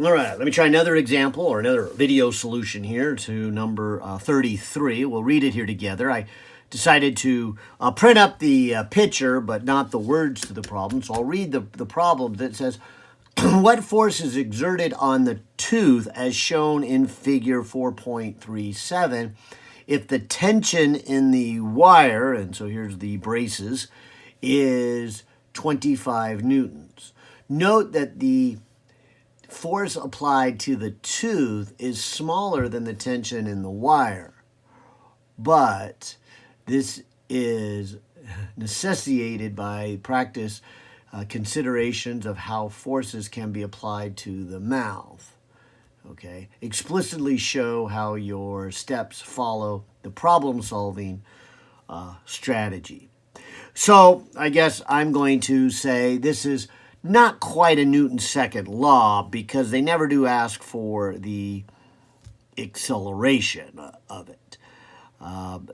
All right, let me try another example or another video solution here to number 33. We'll read it here together. I decided to print up the picture, but not the words to the problem. So I'll read the problem that says, what force is exerted on the tooth as shown in figure 4.37 if the tension in the wire, and so here's the braces, is 25 newtons. Note that the force applied to the tooth is smaller than the tension in the wire, but this is necessitated by practice considerations of how forces can be applied to the mouth. Okay, explicitly show how your steps follow the problem-solving strategy. So I guess I'm going to say this is not quite a Newton's second law because they never do ask for the acceleration of it.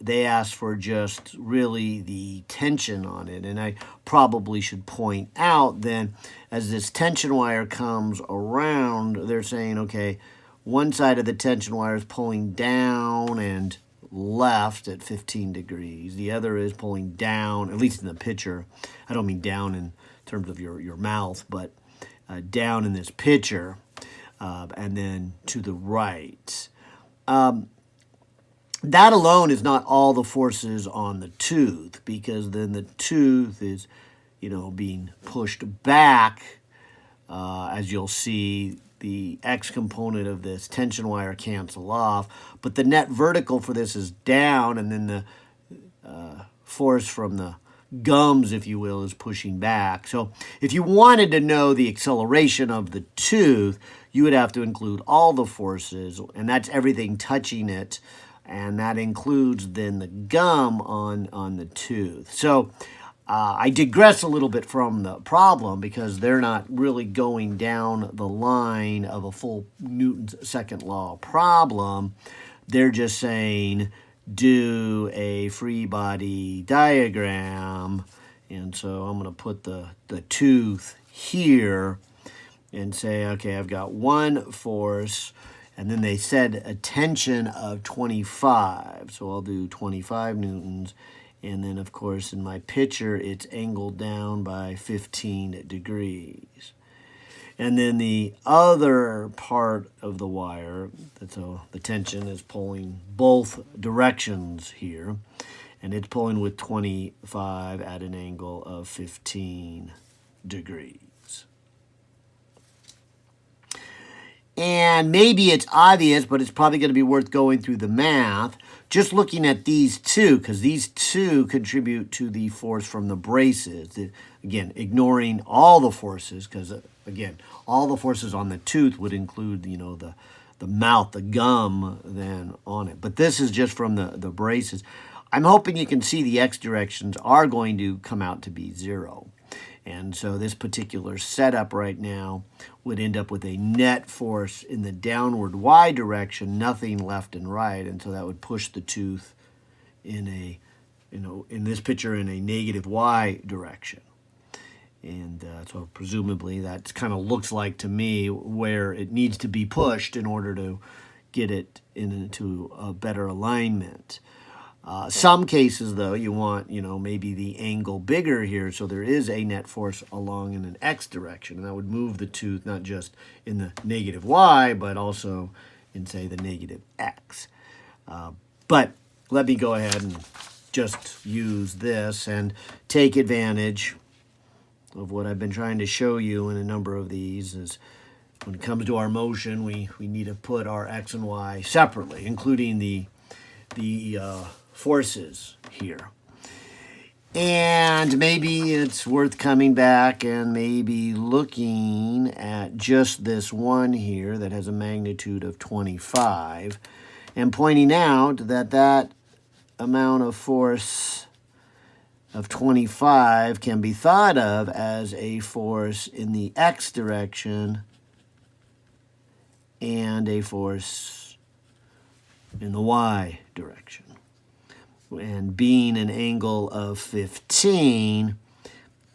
They ask for just really the tension on it. And I probably should point out then, as this tension wire comes around, they're saying, okay, one side of the tension wire is pulling down and left at 15 degrees. The other is pulling down, at least in the picture. I don't mean down in terms of your mouth, but down in this picture, and then to the right. That alone is not all the forces on the tooth, because then the tooth is, being pushed back. As you'll see, the X component of this tension wire cancel off, but the net vertical for this is down, and then the force from the gums, if you will, is pushing back. So if you wanted to know the acceleration of the tooth, you would have to include all the forces, and that's everything touching it, and that includes then the gum on the tooth. So I digress a little bit from the problem because they're not really going down the line of a full Newton's second law problem. They're just saying do a free body diagram. And so I'm going to put the tooth here and say, okay, I've got one force, and then they said a tension of 25. So I'll do 25 newtons. And then, of course, in my picture, it's angled down by 15 degrees. And then the other part of the wire, so the tension is pulling both directions here, and it's pulling with 25 at an angle of 15 degrees. And maybe it's obvious, but it's probably going to be worth going through the math. Just looking at these two, because these two contribute to the force from the braces. Again, ignoring all the forces, because, again, all the forces on the tooth would include, the mouth, the gum then on it. But this is just from the braces. I'm hoping you can see the X directions are going to come out to be 0. And so this particular setup right now would end up with a net force in the downward Y direction, nothing left and right. And so that would push the tooth in in this picture in a negative Y direction. And so presumably that kind of looks like to me where it needs to be pushed in order to get it into a better alignment. Some cases, though, you want, maybe the angle bigger here, so there is a net force along in an X direction, and that would move the tooth not just in the negative Y, but also in, say, the negative X. But let me go ahead and just use this and take advantage of what I've been trying to show you in a number of these is when it comes to our motion, we need to put our X and Y separately, including the forces here. And maybe it's worth coming back and maybe looking at just this one here that has a magnitude of 25 and pointing out that amount of force of 25 can be thought of as a force in the X direction and a force in the Y direction. And being an angle of 15,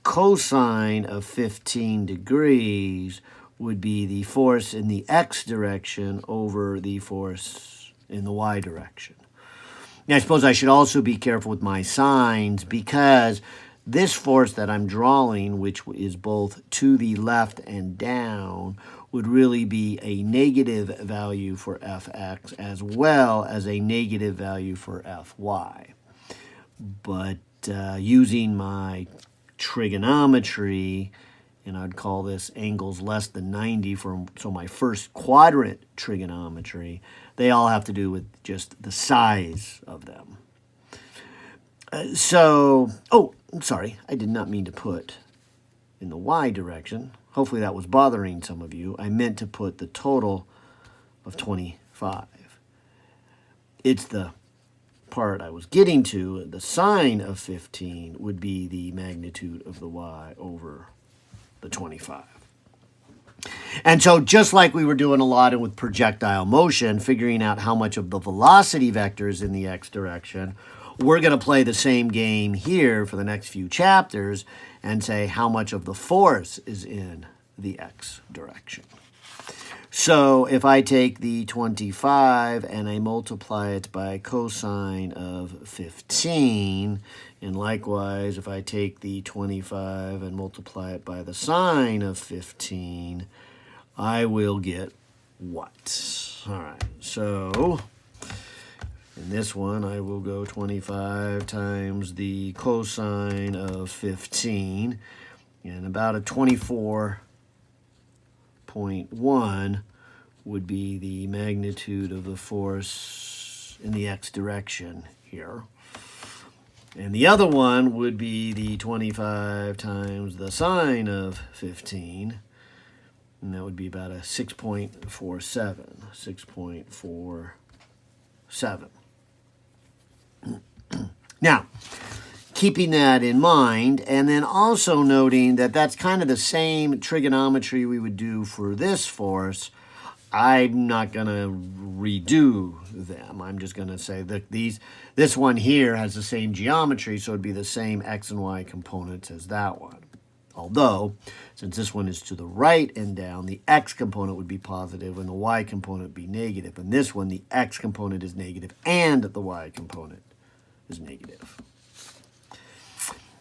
cosine of 15 degrees would be the force in the x direction over the force in the y direction. Now, I suppose I should also be careful with my signs, because this force that I'm drawing, which is both to the left and down, would really be a negative value for Fx as well as a negative value for Fy. But using my trigonometry, and I'd call this angles less than 90 so my first quadrant trigonometry, they all have to do with just the size of them. Oh, I'm sorry, I did not mean to put in the y direction. Hopefully that was bothering some of you. I meant to put the total of 25. It's the part I was getting to. The sine of 15 would be the magnitude of the y over the 25. And so just like we were doing a lot with projectile motion, figuring out how much of the velocity vector is in the x direction, we're going to play the same game here for the next few chapters and say how much of the force is in the x direction. So if I take the 25 and I multiply it by cosine of 15, and likewise if I take the 25 and multiply it by the sine of 15, I will get what? All right, so in this one I will go 25 times the cosine of 15, and about a 24.1 would be the magnitude of the force in the x direction here. And the other one would be the 25 times the sine of 15, and that would be about a 6.47. 6.47. Now, keeping that in mind, and then also noting that that's kind of the same trigonometry we would do for this force, I'm not going to redo them. I'm just going to say that this one here has the same geometry, so it'd be the same x and y components as that one. Although, since this one is to the right and down, the x component would be positive and the y component would be negative. In this one, the x component is negative and the y component is negative.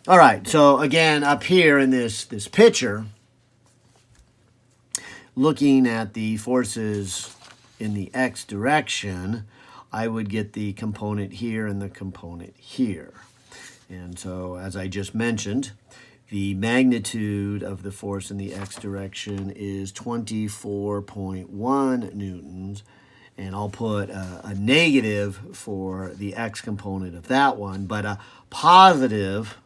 All right, so again, up here in this picture, looking at the forces in the x direction, I would get the component here and the component here. And so, as I just mentioned, the magnitude of the force in the x direction is 24.1 newtons, and I'll put a negative for the x component of that one, but a positive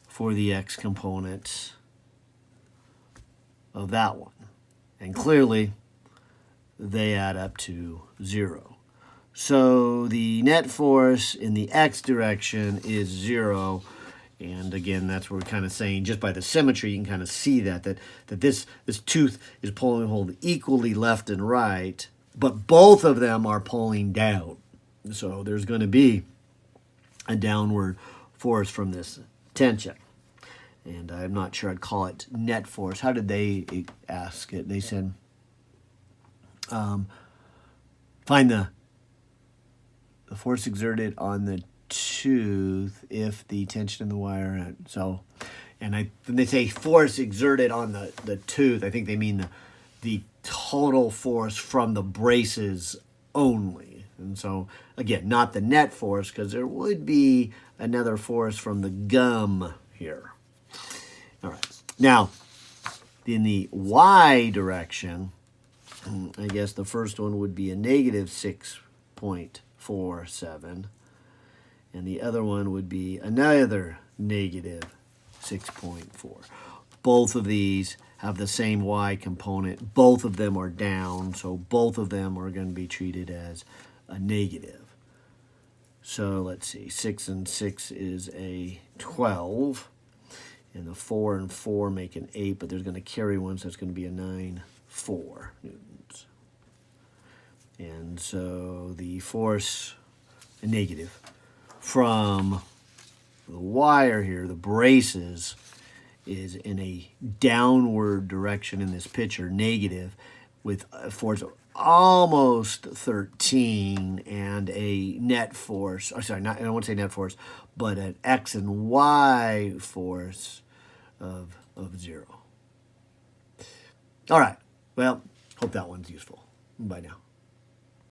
for the x component of that one. And clearly, they add up to 0. So the net force in the x direction is 0. And again, that's what we're kind of saying. Just by the symmetry, you can kind of see that this tooth is pulling hold equally left and right, but both of them are pulling down. So there's going to be a downward force from this tension. And I'm not sure I'd call it net force. How did they ask it? They said, find the force exerted on the tooth if the tension in the wire. So, and when they say force exerted on the tooth, I think they mean the total force from the braces only. And so, again, not the net force, because there would be another force from the gum here. All right. Now, in the y direction, I guess the first one would be a negative 6.47, and the other one would be another negative 6.4. Both of these have the same y component. Both of them are down, so both of them are going to be treated as a negative. So let's see, 6 and 6 is a 12. And the 4 and 4 make an 8, but there's going to carry one, so it's going to be a 9.4 newtons. And so the force, a negative, from the wire here, the braces, is in a downward direction in this picture, negative, with a force of almost 13 and a net force, or sorry, not, I don't want to say net force, but an X and Y force of 0. All right. Well, hope that one's useful. Bye now.